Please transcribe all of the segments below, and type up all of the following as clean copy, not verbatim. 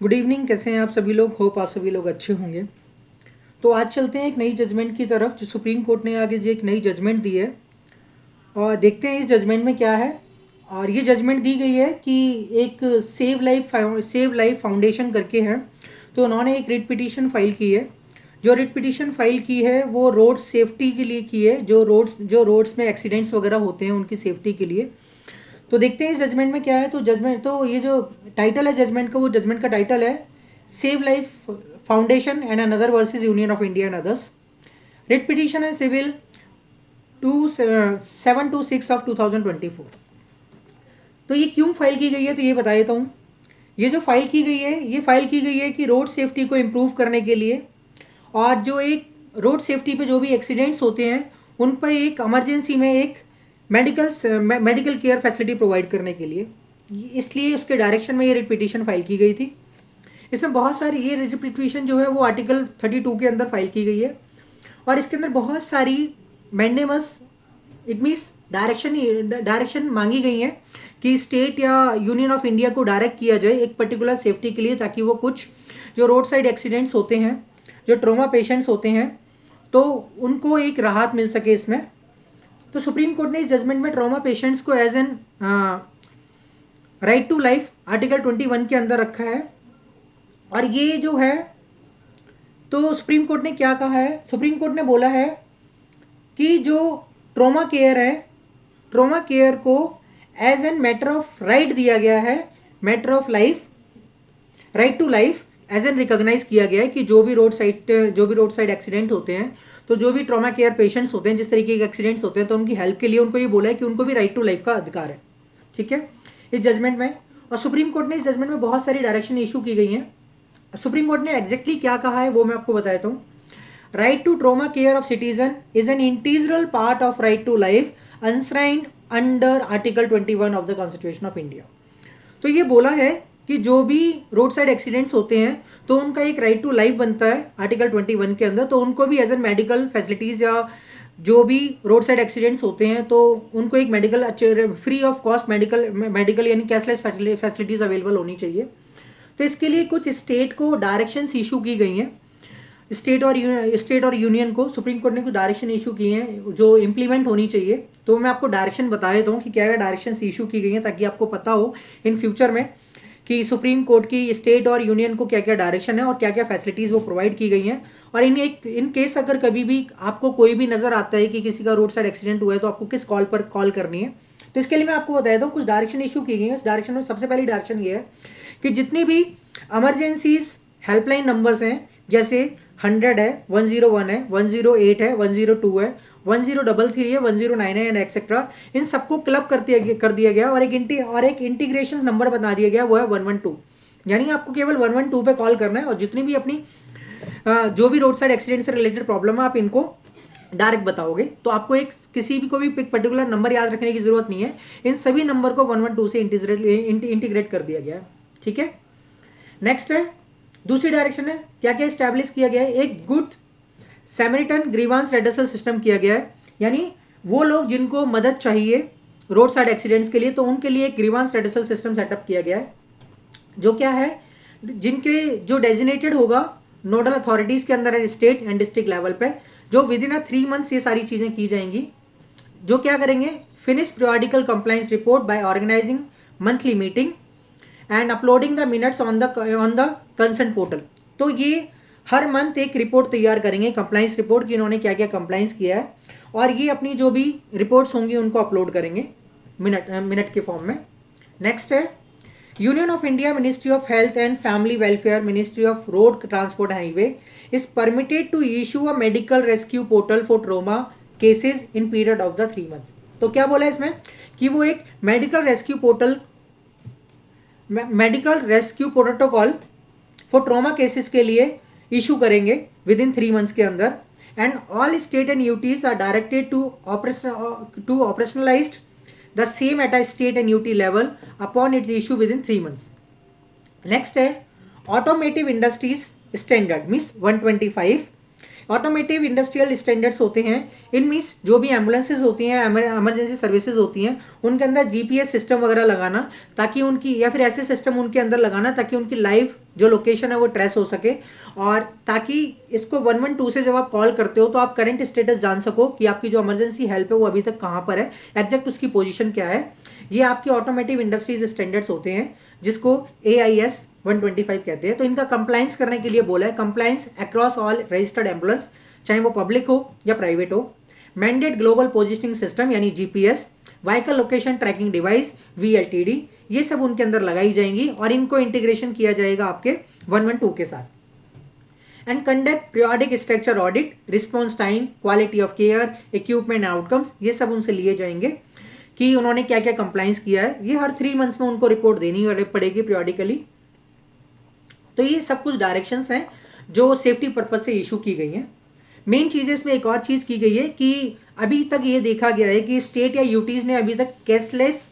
Good evening. कैसे हैं आप सभी लोग? होप आप सभी लोग अच्छे होंगे। तो आज चलते हैं एक नई जजमेंट की तरफ, जो सुप्रीम कोर्ट ने आगे जो एक नई जजमेंट दी है, और देखते हैं इस जजमेंट में क्या है। और ये जजमेंट दी गई है कि एक सेव लाइफ फाउंडेशन करके है, तो उन्होंने एक रिट पिटीशन फाइल की है। जो रिट पिटीशन फाइल की है वो रोड सेफ्टी के लिए की है, जो रोड्स में एक्सीडेंट्स वगैरह होते हैं उनकी सेफ्टी के लिए। तो देखते हैं इस जजमेंट में क्या है। तो ये जो टाइटल है जजमेंट का, वो जजमेंट का टाइटल है save life foundation and another versus union of India and others. Writ petition है सिविल 726 ऑफ 2024। तो ये क्यों फाइल की गई है, तो ये बता देता हूँ। ये जो फाइल की गई है, ये फाइल की गई है कि रोड सेफ्टी को इम्प्रूव करने के लिए, और जो एक रोड सेफ्टी पे जो भी एक्सीडेंट्स होते हैं उन पर एक इमरजेंसी में एक मेडिकल केयर फैसिलिटी प्रोवाइड करने के लिए, इसलिए उसके डायरेक्शन में ये रिट पिटीशन फाइल की गई थी। इसमें बहुत सारी, ये रिट पिटीशन जो है वो आर्टिकल 32 के अंदर फाइल की गई है, और इसके अंदर बहुत सारी मैंडेमस, इट मीन्स डायरेक्शन मांगी गई है कि स्टेट या यूनियन ऑफ इंडिया को डायरेक्ट किया जाए एक पर्टिकुलर सेफ्टी के लिए, ताकि वो कुछ जो रोड साइड एक्सीडेंट्स होते हैं, जो ट्रोमा पेशेंट्स होते हैं, तो उनको एक राहत मिल सके इसमें। तो सुप्रीम कोर्ट ने इस जजमेंट में ट्रॉमा पेशेंट्स को as an right to life article 21 के अंदर रखा है। और ये जो है, तो सुप्रीम कोर्ट ने क्या कहा है? सुप्रीम कोर्ट ने बोला है कि जो ट्रॉमा केयर है, ट्रॉमा केयर को as an matter of right दिया गया है, matter of life, right to life as an recognise किया गया है कि जो भी रोड साइड एक्सीडेंट होते हैं, तो जो भी ट्रॉमा केयर पेशेंट्स होते हैं, जिस तरीके के एक्सीडेंट्स होते हैं, तो उनकी हेल्प के लिए उनको ये बोला है कि उनको भी राइट टू लाइफ का अधिकार है। ठीक है, इस जजमेंट में। और सुप्रीम कोर्ट ने इस जजमेंट में बहुत सारी डायरेक्शन इशू की गई हैं। सुप्रीम कोर्ट ने एग्जैक्टली क्या कहा है वो मैं आपको बता देता हूँ। Right to trauma care of citizen is an integral part of right to life enshrined under article 21 of the constitution of India. तो ये बोला है कि जो भी रोड साइड एक्सीडेंट्स होते हैं, तो उनका एक राइट टू लाइफ बनता है आर्टिकल 21 के अंदर, तो उनको भी एज एन मेडिकल फैसिलिटीज़, या जो भी रोड साइड एक्सीडेंट्स होते हैं तो उनको एक medical free of cost medical यानी कैशलेस फैसिलिटीज़ अवेलेबल होनी चाहिए। तो इसके लिए कुछ स्टेट को डायरेक्शंस इशू की गई हैं। स्टेट और यूनियन को सुप्रीम कोर्ट ने कुछ डायरेक्शन इशू किए हैं जो इम्प्लीमेंट होनी चाहिए। तो मैं आपको डायरेक्शन बता देता हूँ कि क्या क्या डायरेक्शंस इशू की गई हैं, ताकि आपको पता हो इन फ्यूचर में कि सुप्रीम कोर्ट की स्टेट और यूनियन को क्या क्या डायरेक्शन है और क्या क्या फैसिलिटीज़ वो प्रोवाइड की गई हैं। और इन केस अगर कभी भी आपको कोई भी नज़र आता है कि किसी का रोड साइड एक्सीडेंट हुआ है, तो आपको किस कॉल पर कॉल करनी है। तो इसके लिए मैं आपको बता देता हूँ, कुछ डायरेक्शन इशू की गई है। इस डायरेक्शन में सबसे पहली डायरेक्शन ये है कि जितनी भी इमरजेंसीज हेल्पलाइन नंबर्स हैं, जैसे 100 है, 101 है, 108 है, 102 है, 1033 है, 109 है एंड एक्सेट्रा, इन सबको क्लब कर दिया गया और एक इंटीग्रेशन नंबर बना दिया गया, वो है 112। यानी आपको केवल 112 पे कॉल करना है, और जितनी भी अपनी जो भी रोड साइड एक्सीडेंट से रिलेटेड प्रॉब्लम है, आप इनको डायरेक्ट बताओगे। तो आपको किसी भी कोई पर्टिकुलर नंबर याद रखने की जरूरत नहीं है, इन सभी नंबर को 112 से इंटीग्रेट कर दिया गया है। ठीक है, नेक्स्ट है दूसरी डायरेक्शन है, क्या क्या स्टैब्लिश किया गया है। एक गुड सैमरिटन ग्रीवांस रेडसल सिस्टम किया गया है, यानी वो लोग जिनको मदद चाहिए रोड साइड एक्सीडेंट्स के लिए, तो उनके लिए एक ग्रीवांस रेडसल सिस्टम सेटअप किया गया है, जो क्या है, जिनके जो डेजिनेटेड होगा नोडल अथॉरिटीज के अंदर है, स्टेट एंड डिस्ट्रिक्ट लेवल पे, जो विद इन 3 मंथ्स ये सारी चीजें की जाएंगी। जो क्या करेंगे, finish periodical compliance report by organising monthly meeting and uploading the minutes on the concern portal. तो ये हर मंथ एक रिपोर्ट तैयार करेंगे, कंप्लाइंस रिपोर्ट, कि इन्होंने क्या क्या कंप्लाइंस किया है, और ये अपनी जो भी रिपोर्ट्स होंगी उनको अपलोड करेंगे मिनट के फॉर्म में। नेक्स्ट है union of India, ministry of health and family welfare, ministry of road transport highway is permitted to issue a medical rescue portal for trauma cases in period of the 3 months. तो क्या बोला है इसमें कि वो एक medical rescue protocol for trauma cases के लिए इशू करेंगे विद इन 3 मंथ्स के अंदर, and all state and UTs are directed to operationalize the same at a state and UT level upon its issue within 3 months. Next है automotive industries standard means 125 automotive industrial standards होते हैं, इन means जो भी ambulances होती हैं, emergency services होती हैं, उनके अंदर जीपीएस सिस्टम वगैरह लगाना ताकि उनकी, या फिर ऐसे सिस्टम उनके अंदर लगाना ताकि उनकी लाइव जो लोकेशन है वो ट्रेस हो सके, और ताकि इसको 112 से जब आप कॉल करते हो तो आप करंट स्टेटस जान सको कि आपकी जो इमरजेंसी हेल्प है वो अभी तक कहाँ पर है, एग्जैक्ट उसकी पोजीशन क्या है। ये आपके ऑटोमेटिव इंडस्ट्रीज स्टैंडर्ड्स होते हैं जिसको AIS 125 कहते हैं। तो इनका कंप्लायंस करने के लिए बोला है, compliance across all registered ambulance, चाहे वो पब्लिक हो या प्राइवेट हो। मैंडेट ग्लोबल पोजिशनिंग सिस्टम यानी GPS, vehicle location tracking device VLTD, ये सब उनके अंदर लगाई जाएंगी और इनको इंटीग्रेशन किया जाएगा आपके 112 के साथ। And conduct periodic structure audit, response time, quality of care, equipment outcomes, ये सब उनसे लिए जाएंगे कि उन्होंने क्या क्या कंप्लायंस किया है। ये हर 3 मंथ्स में उनको रिपोर्ट देनी पड़ेगी पीरियोडिकली। तो ये सब कुछ डायरेक्शंस हैं जो सेफ्टी पर्पज से इशू की गई हैं। मेन चीज़ इसमें एक और चीज़ की गई है कि अभी तक ये देखा गया है कि स्टेट या यूटीज़ ने अभी तक कैशलेस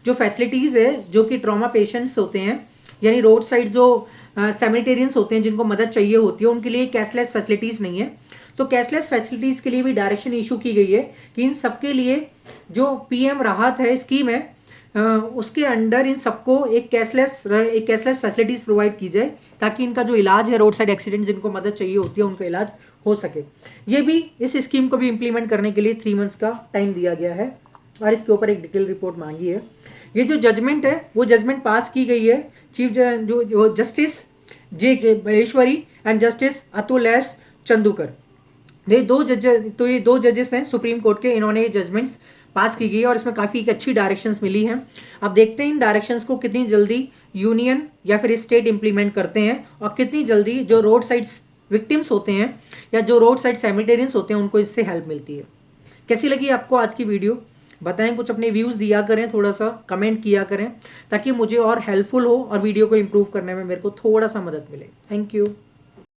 जो फैसिलिटीज़ है जो कि ट्रॉमा पेशेंट्स होते हैं, यानी रोड साइड जो सैनिटेरियंस होते हैं जिनको मदद चाहिए होती है, उनके लिए कैशलेस फैसिलिटीज़ नहीं है। तो कैशलेस फैसिलिटीज़ के लिए भी डायरेक्शन इशू की गई है कि इन सबके लिए जो PM राहत है स्कीम है, उसके अंडर इन सबको एक कैशलेस फैसिलिटीज़ प्रोवाइड की जाए ताकि इनका जो इलाज है रोड साइड एक्सीडेंट जिनको मदद चाहिए होती है उनका इलाज हो सके। ये भी इस स्कीम को भी इम्प्लीमेंट करने के लिए 3 मंथ्स का टाइम दिया गया है और इसके ऊपर एक डिटेल रिपोर्ट मांगी है। ये जो जजमेंट है वो जजमेंट पास की गई है चीफ जो justice JK Maheshwari and justice Atul S चंदूकर, ये 2 जजेस हैं सुप्रीम कोर्ट के, इन्होंने ये जजमेंट्स पास की गई है और इसमें काफ़ी एक अच्छी डायरेक्शंस मिली हैं। अब देखते हैं इन डायरेक्शंस को कितनी जल्दी यूनियन या फिर स्टेट इंप्लीमेंट करते हैं और कितनी जल्दी जो रोड साइड विक्टिम्स होते हैं या जो रोड साइड सैनिटेरियंस होते हैं उनको इससे हेल्प मिलती है। कैसी लगी आपको आज की वीडियो? बताएं, कुछ अपने व्यूज़ दिया करें, थोड़ा सा कमेंट किया करें ताकि मुझे और हेल्पफुल हो और वीडियो को इम्प्रूव करने में मेरे को थोड़ा सा मदद मिले। Thank you.